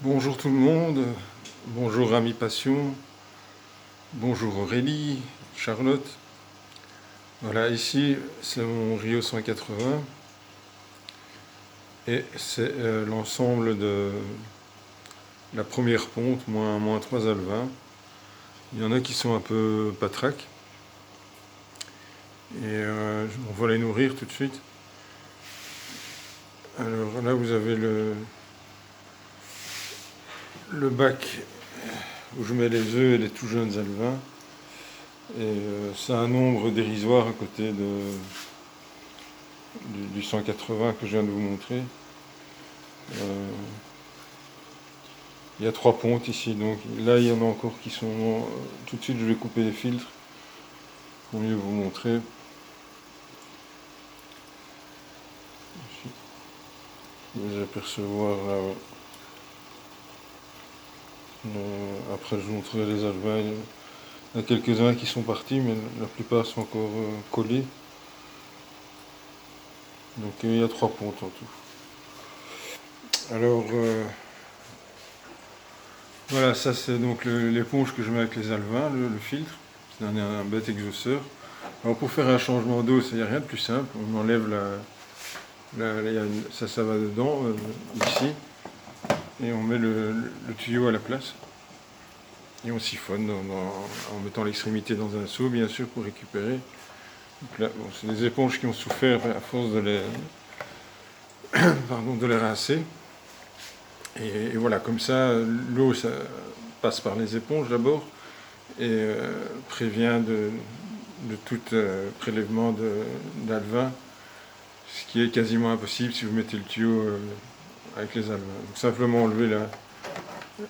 Bonjour tout le monde, bonjour Ami Passion, bonjour Aurélie, Charlotte. Voilà, ici c'est mon Rio 180 et c'est l'ensemble de la première ponte, moins 3 alevins. Il y en a qui sont un peu patraques et on va les nourrir tout de suite. Alors là vous avez le bac où je mets les œufs et les tout jeunes alevins. Et c'est un nombre dérisoire à côté du 180 que je viens de vous montrer. Il y a 3 pontes ici, donc là il y en a encore qui sont... Tout de suite je vais couper les filtres pour mieux vous montrer. Vous allez apercevoir là, ouais. Après je vous montrerai les alevins. Il y en a quelques-uns qui sont partis, mais la plupart sont encore collés. Donc il y a 3 pontes en tout. Alors voilà, ça c'est donc l'éponge que je mets avec les alevins, le filtre. C'est un bête exhausteur. Alors pour faire un changement d'eau, il n'y a rien de plus simple. On enlève ça va dedans, ici. Et on met le tuyau à la place. Et on siphonne en mettant l'extrémité dans un seau, bien sûr, pour récupérer. Donc là, bon, c'est des éponges qui ont souffert à force de les rincer. Et voilà, comme ça, l'eau ça passe par les éponges d'abord et prévient de tout prélèvement d'alevin, ce qui est quasiment impossible si vous mettez le tuyau avec les alevins. Donc simplement enlever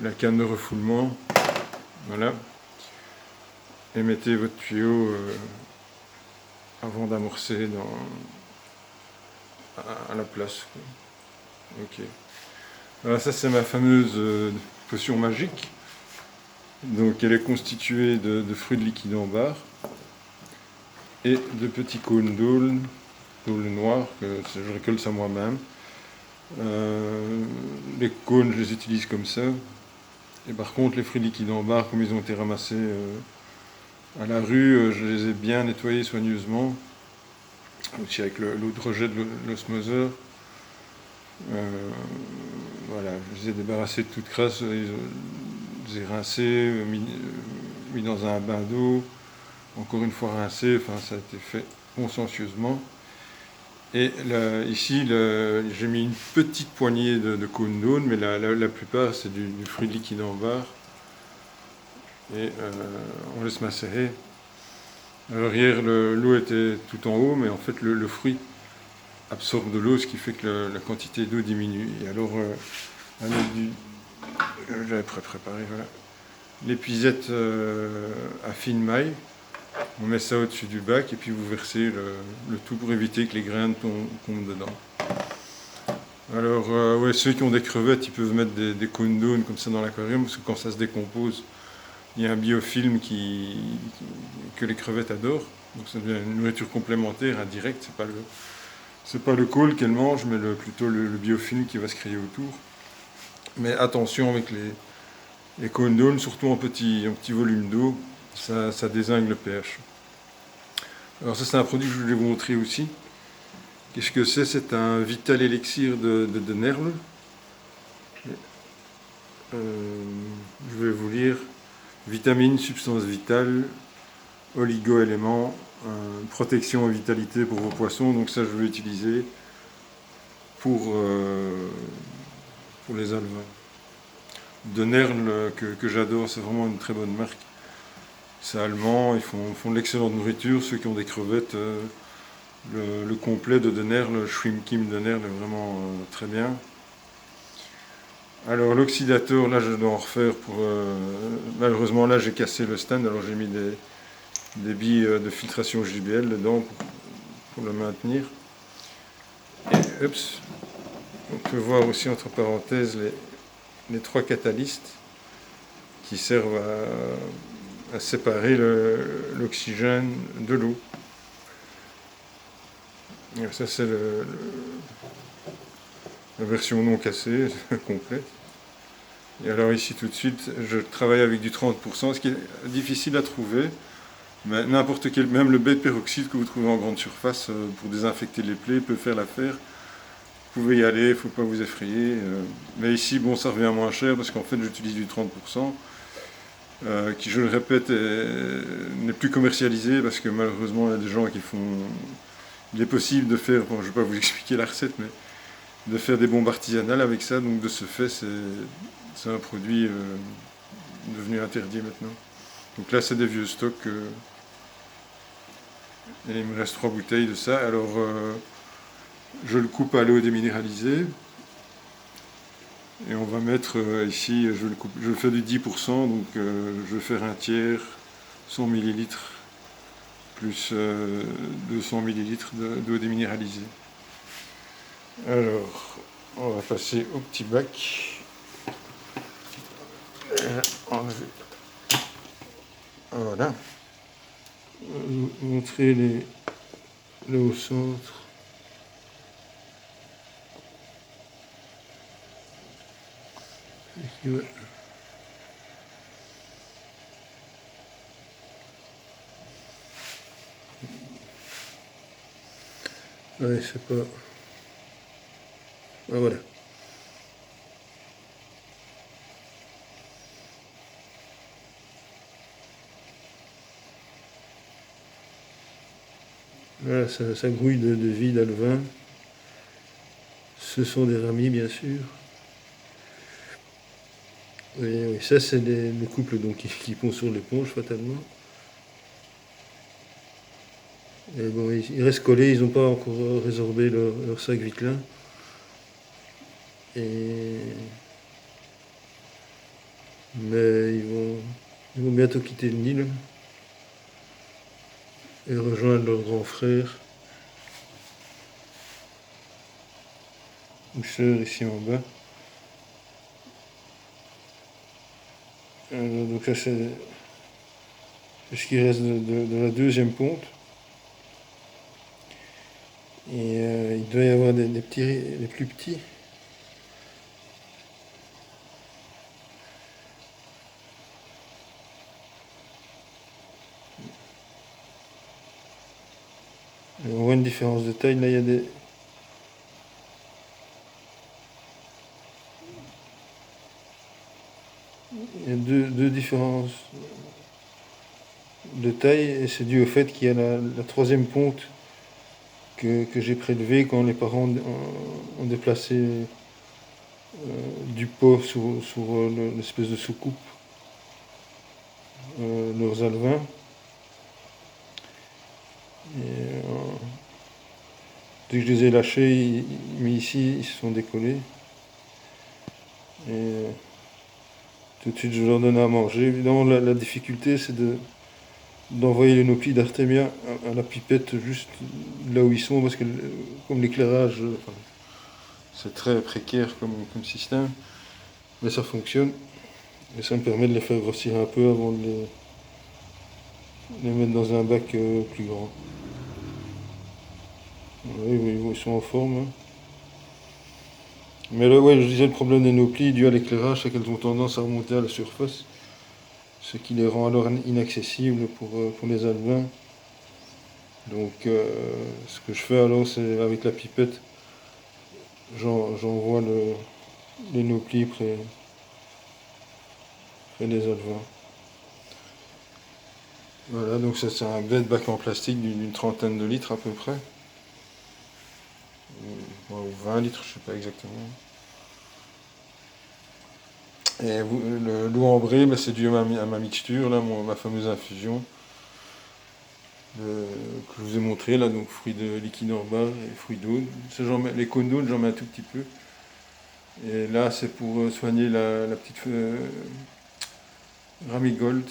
la canne de refoulement, voilà, et mettez votre tuyau avant d'amorcer à la place. Ok. Alors ça c'est ma fameuse potion magique. Donc elle est constituée de fruits de liquide en barre et de petits cônes d'aulne noirs que je récolte ça moi-même. Les cônes je les utilise comme ça. Et par contre les fruits de liquide en barre, comme ils ont été ramassés à la rue, je les ai bien nettoyés soigneusement. Aussi avec l'eau de rejet de l'osmoseur. Voilà, je les ai débarrassés de toute crasse, je les ai rincés, mis dans un bain d'eau, encore une fois rincé, enfin ça a été fait consciencieusement. Et là, ici, j'ai mis une petite poignée de cônes d'aulne, mais la plupart c'est du fruit liquide en barre. Et on laisse macérer. Alors hier, l'eau était tout en haut, mais en fait le fruit absorbe de l'eau, ce qui fait que la quantité d'eau diminue. Et alors, j'avais préparé, voilà, l'épuisette à fine maille. On met ça au-dessus du bac et puis vous versez le tout pour éviter que les graines tombent dedans. Alors, ouais, ceux qui ont des crevettes, ils peuvent mettre des cônes d'aulne comme ça dans l'aquarium, parce que quand ça se décompose, il y a un biofilm que les crevettes adorent. Donc ça devient une nourriture complémentaire, indirecte. C'est pas le caule qu'elles mangent, mais plutôt le biofilm qui va se créer autour. Mais attention avec les cônes d'aulne, surtout en petit volume d'eau, ça dézingue le pH. Alors ça c'est un produit que je voulais vous montrer aussi. Qu'est-ce que c'est? C'est un Vital Elixir de Nerle. Je vais vous lire. Vitamines, substances vitales, oligo-éléments, protection et vitalité pour vos poissons. Donc ça je vais utiliser pour les alevins. De Nerle que j'adore, c'est vraiment une très bonne marque. C'est allemand, ils font de l'excellente nourriture. Ceux qui ont des crevettes, le complet de Nerle, le Shrimp Kim de Nerle est vraiment très bien. Alors l'oxydateur, là je dois en refaire pour... malheureusement là j'ai cassé le stand, alors j'ai mis des billes de filtration JBL dedans pour le maintenir. Et on peut voir aussi entre parenthèses les 3 catalystes qui servent à séparer l'oxygène de l'eau. Ça c'est la version non cassée, complète. Et alors ici tout de suite, je travaille avec du 30%, ce qui est difficile à trouver. Mais n'importe quel, même le bête peroxyde que vous trouvez en grande surface pour désinfecter les plaies peut faire l'affaire. Vous pouvez y aller, il ne faut pas vous effrayer. Mais ici, bon, ça revient moins cher parce qu'en fait, j'utilise du 30%, qui, je le répète, n'est plus commercialisé parce que malheureusement, il y a des gens qui font. Il est possible de faire, bon, je ne vais pas vous expliquer la recette, mais de faire des bombes artisanales avec ça. Donc, de ce fait, c'est un produit devenu interdit maintenant. Donc là, c'est des vieux stocks. Et il me reste 3 bouteilles de ça. Alors, je le coupe à l'eau déminéralisée. Et on va mettre ici, je vais faire du 10%, donc je vais faire un tiers, 100 ml, plus 200 ml d'eau déminéralisée. Alors, on va passer au petit bac. Enlever. Voilà. Vous montrer là au centre. Ici, ouais. Ouais, c'est pas. Ah, voilà. Voilà, ça grouille de vie d'alevin. Ce sont des ramis, bien sûr. Oui, ça c'est le couple donc, qui pond sur l'éponge fatalement. Et bon, ils restent collés, ils n'ont pas encore résorbé leur sac vitelin. Mais ils vont bientôt quitter le Nil et rejoindre leur grand frère ou sœur ici en bas. Donc ça c'est ce qui reste de la deuxième ponte. Et il doit y avoir des plus petits. Et on voit une différence de taille. Là, il y a deux différences de taille, et c'est dû au fait qu'il y a la troisième ponte que j'ai prélevée quand les parents ont déplacé du pot sur l'espèce de soucoupe leurs alevins. Et, dès que je les ai lâchés, mais ici, ils se sont décollés. Et tout de suite, je leur donne à manger. Évidemment, la difficulté, c'est d'envoyer les noplis d'Artemia à la pipette juste là où ils sont, parce que comme l'éclairage, c'est très précaire comme système, mais ça fonctionne. Et ça me permet de les faire grossir un peu avant de les mettre dans un bac plus grand. Oui, ils sont en forme. Hein. Mais là, ouais, je disais, le problème des noplis dû à l'éclairage, c'est qu'elles ont tendance à remonter à la surface, ce qui les rend alors inaccessibles pour les alevins. Donc, ce que je fais alors, c'est avec la pipette, j'envoie les noplis près des alevins. Voilà, donc ça c'est un bête bac en plastique d'une trentaine de litres à peu près. Ou 20 litres, je sais pas exactement. Et l'eau ambrée, c'est dû à ma mixture, là, ma fameuse infusion que je vous ai montré, là, donc fruits de liquide en bas et fruits d'aude. Les cônes d'aude, j'en mets un tout petit peu. Et là, c'est pour soigner la petite Ramigold.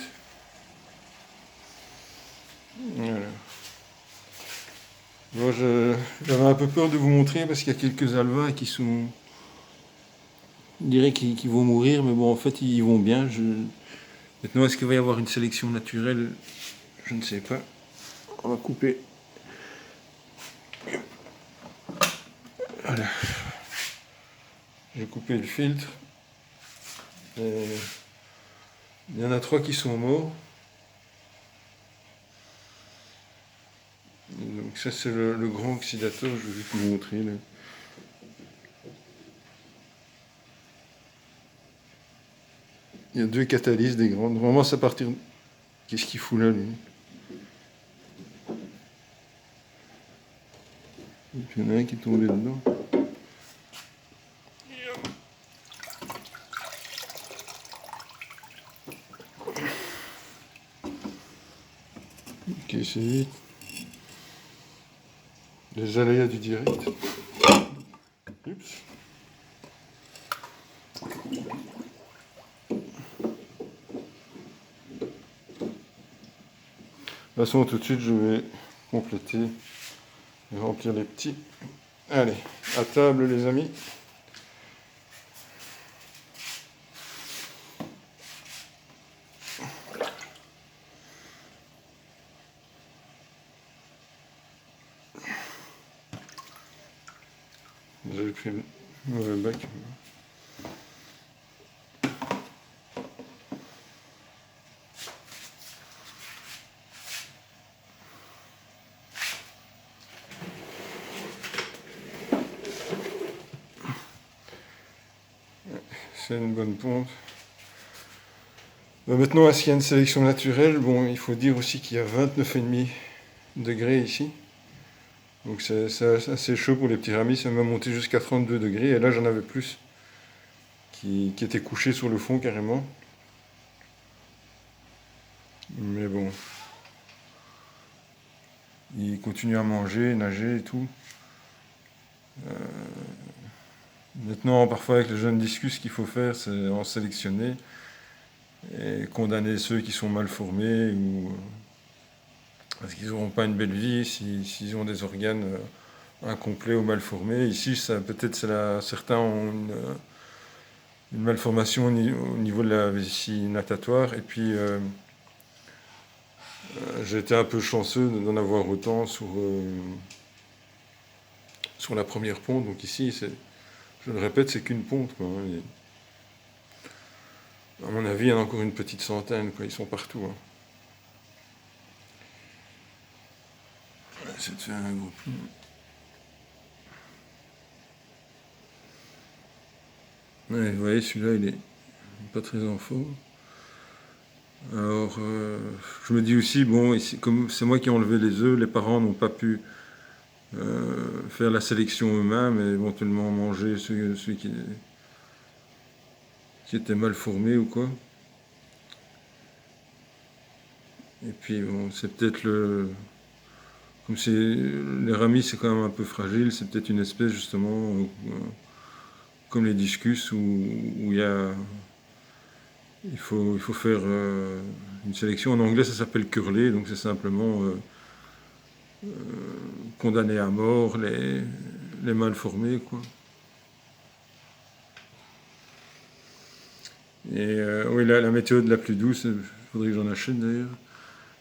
Voilà. Bon, j'avais un peu peur de vous montrer parce qu'il y a quelques alevins qui sont. On dirait qu'ils vont mourir, mais bon, en fait, ils vont bien. Maintenant, est-ce qu'il va y avoir une sélection naturelle? Je ne sais pas. On va couper. Voilà. J'ai coupé le filtre. Et il y en a 3 qui sont morts. Et donc ça c'est le grand oxydateur, je vais vous montrer là. Il y a 2 catalyses des grandes. Vraiment c'est à partir. Qu'est-ce qu'il fout là lui? Et puis il y en a un qui est tombé dedans. Ok, c'est vite. Les aléas du direct. Oups. De toute façon, tout de suite, je vais compléter et remplir les petits. Allez, à table les amis. J'avais pris le mauvais bac. C'est une bonne pompe. Maintenant, est-ce qu'il y a une sélection naturelle? Bon, il faut dire aussi qu'il y a 29,5 degrés ici. Donc c'est assez chaud pour les petits ramis, ça m'a monté jusqu'à 32 degrés. Et là, j'en avais plus qui étaient couchés sur le fond carrément. Mais bon, ils continuent à manger, nager et tout. Maintenant, parfois avec les jeunes discus, ce qu'il faut faire, c'est en sélectionner et condamner ceux qui sont mal formés ou parce qu'ils n'auront pas une belle vie, s'ils ont des organes incomplets ou mal formés. Ici, peut-être certains ont une malformation au niveau de la vessie natatoire et puis j'ai été un peu chanceux d'en avoir autant sur la première ponte. Donc ici, je le répète, c'est qu'une ponte, quoi, hein. À mon avis, il y en a encore une petite centaine, quoi. Ils sont partout, hein. C'est de faire un gros plan. Ouais, vous voyez, celui-là, il est pas très en forme. Alors, je me dis aussi, bon, ici, comme c'est moi qui ai enlevé les œufs, les parents n'ont pas pu faire la sélection eux-mêmes et éventuellement manger ceux qui étaient mal formés ou quoi. Et puis, bon, c'est peut-être comme les ramis, c'est quand même un peu fragile, c'est peut-être une espèce justement comme les discus où il faut faire une sélection. En anglais, ça s'appelle curler, donc c'est simplement condamner à mort les mal formés, quoi. Et oui, la méthode la plus douce, il faudrait que j'en achète d'ailleurs,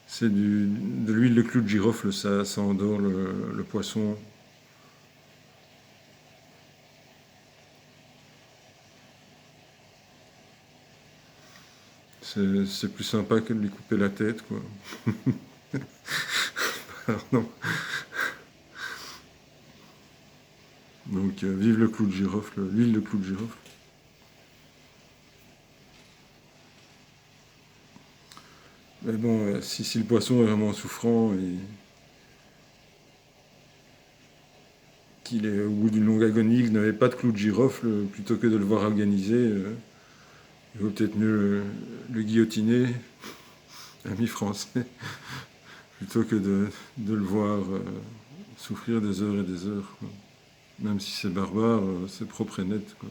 c'est de l'huile de clou de girofle, ça endort le poisson. C'est plus sympa que de lui couper la tête, quoi. Pardon. Donc, vive le clou de girofle, l'huile de clou de girofle. Mais bon, si le poisson est vraiment souffrant et qu'il est au bout d'une longue agonie, qu'il n'avait pas de clou de girofle, plutôt que de le voir agoniser, il vaut peut-être mieux le guillotiner, ami français, plutôt que de le voir souffrir des heures et des heures, quoi. Même si c'est barbare, c'est propre et net, quoi.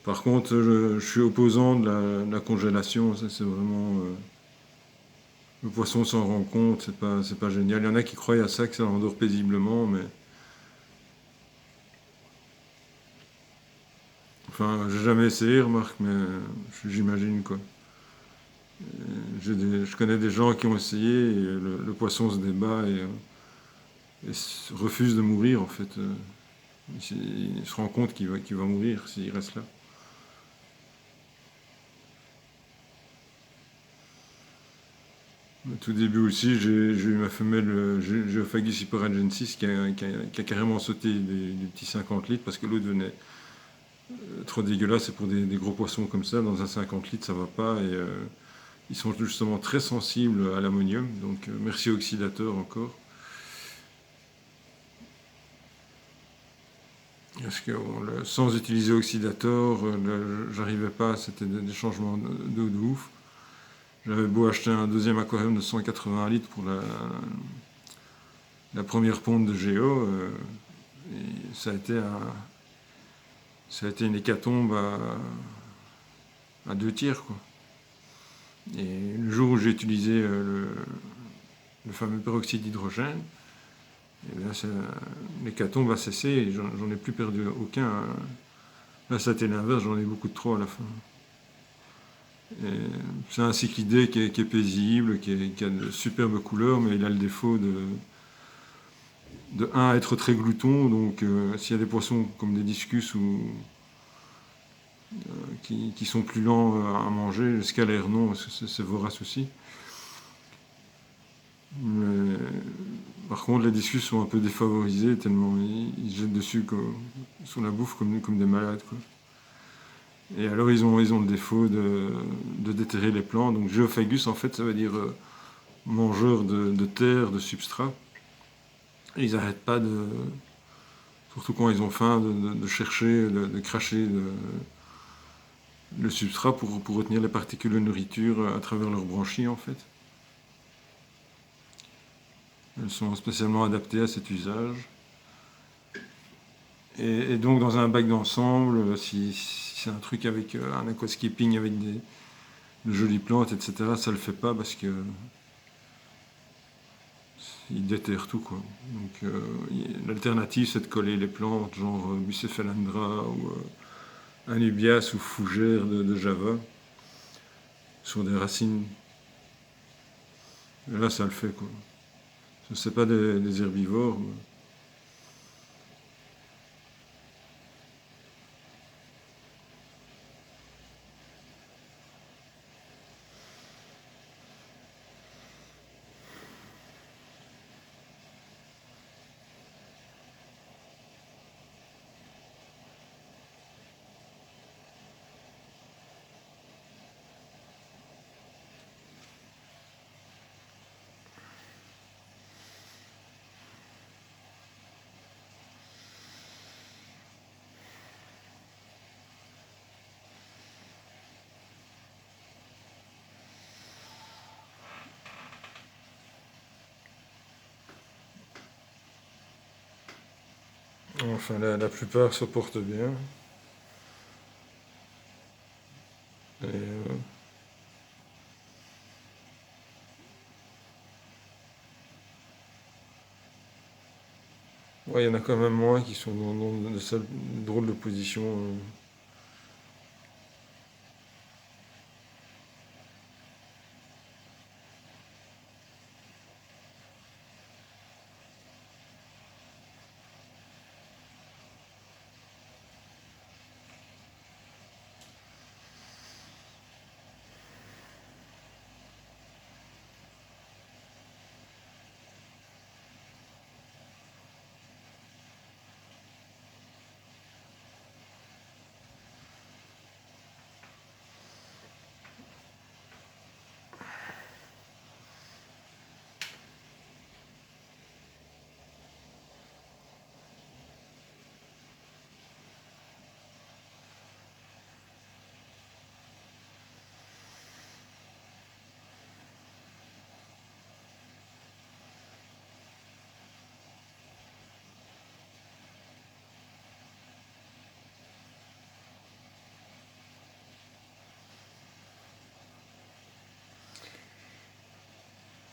Par contre, je suis opposant de la congélation, ça c'est vraiment. Le poisson s'en rend compte, c'est pas génial. Il y en a qui croient à ça, que ça endort paisiblement, mais. Enfin, j'ai jamais essayé, remarque, mais j'imagine, quoi. Je connais des gens qui ont essayé et le poisson se débat et refuse de mourir, en fait. Il se rend compte qu'il va mourir s'il reste là. Au tout début aussi, j'ai eu ma femelle Geophagus hyperagensis qui a carrément sauté des petits 50 litres parce que l'eau devenait trop dégueulasse. Et pour des gros poissons comme ça, dans un 50 litres, ça va pas. Et ils sont justement très sensibles à l'ammonium. Donc merci Oxydator encore. Parce que sans utiliser Oxydator, j'arrivais pas, c'était des changements d'eau de ouf. J'avais beau acheter un deuxième aquarium de 180 litres pour la première ponte de Géo, et ça a été une hécatombe à 2 tiers, quoi. Et le jour où j'ai utilisé le fameux peroxyde d'hydrogène, l'hécatombe a cessé et j'en ai plus perdu aucun. Là, ça a été l'inverse, j'en ai beaucoup de trop à la fin. C'est un cyclidé qui est paisible, qui a de superbes couleurs, mais il a le défaut de être très glouton. Donc, s'il y a des poissons comme des discus qui sont plus lents à manger, le scalaire non, c'est vorace aussi. Mais, par contre, les discus sont un peu défavorisés tellement ils jettent dessus sur la bouffe comme des malades, quoi. Et alors ils ont le défaut de déterrer les plants. Donc Geophagus, en fait, ça veut dire mangeur de terre, de substrat. Et ils n'arrêtent pas surtout quand ils ont faim, de chercher, de cracher le substrat pour retenir les particules de nourriture à travers leurs branchies, en fait. Elles sont spécialement adaptées à cet usage. Et donc dans un bac d'ensemble, si c'est un truc avec un aquascaping avec de jolies plantes, etc., ça le fait pas parce que il déterre tout, quoi. Donc l'alternative, c'est de coller les plantes, genre Bucephalandra ou Anubias ou fougère de Java sur des racines. Et là, ça le fait, quoi. C'est pas des herbivores. Enfin, la plupart se portent bien. Et, ouais, il y en a quand même moins qui sont dans de sales drôles de positions.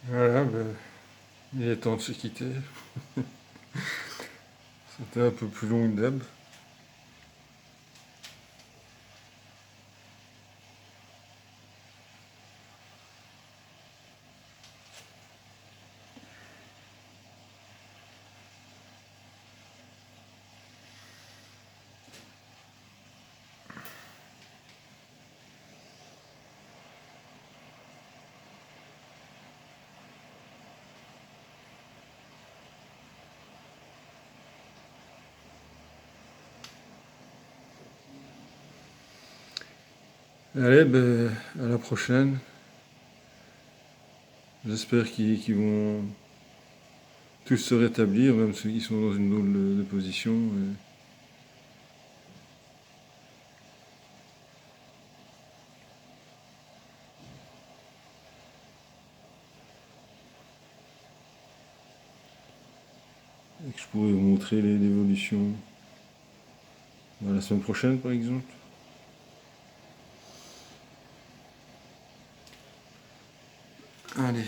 Voilà, ben, il est temps de se quitter. C'était un peu plus long que d'hab. Allez, ben, à la prochaine. J'espère qu'ils vont tous se rétablir, même ceux qui sont dans une drôle de position. Et que je pourrais vous montrer l'évolution la semaine prochaine, par exemple. Allez,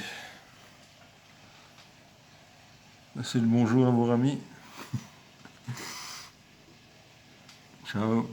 c'est le bonjour à vos amis. Ciao.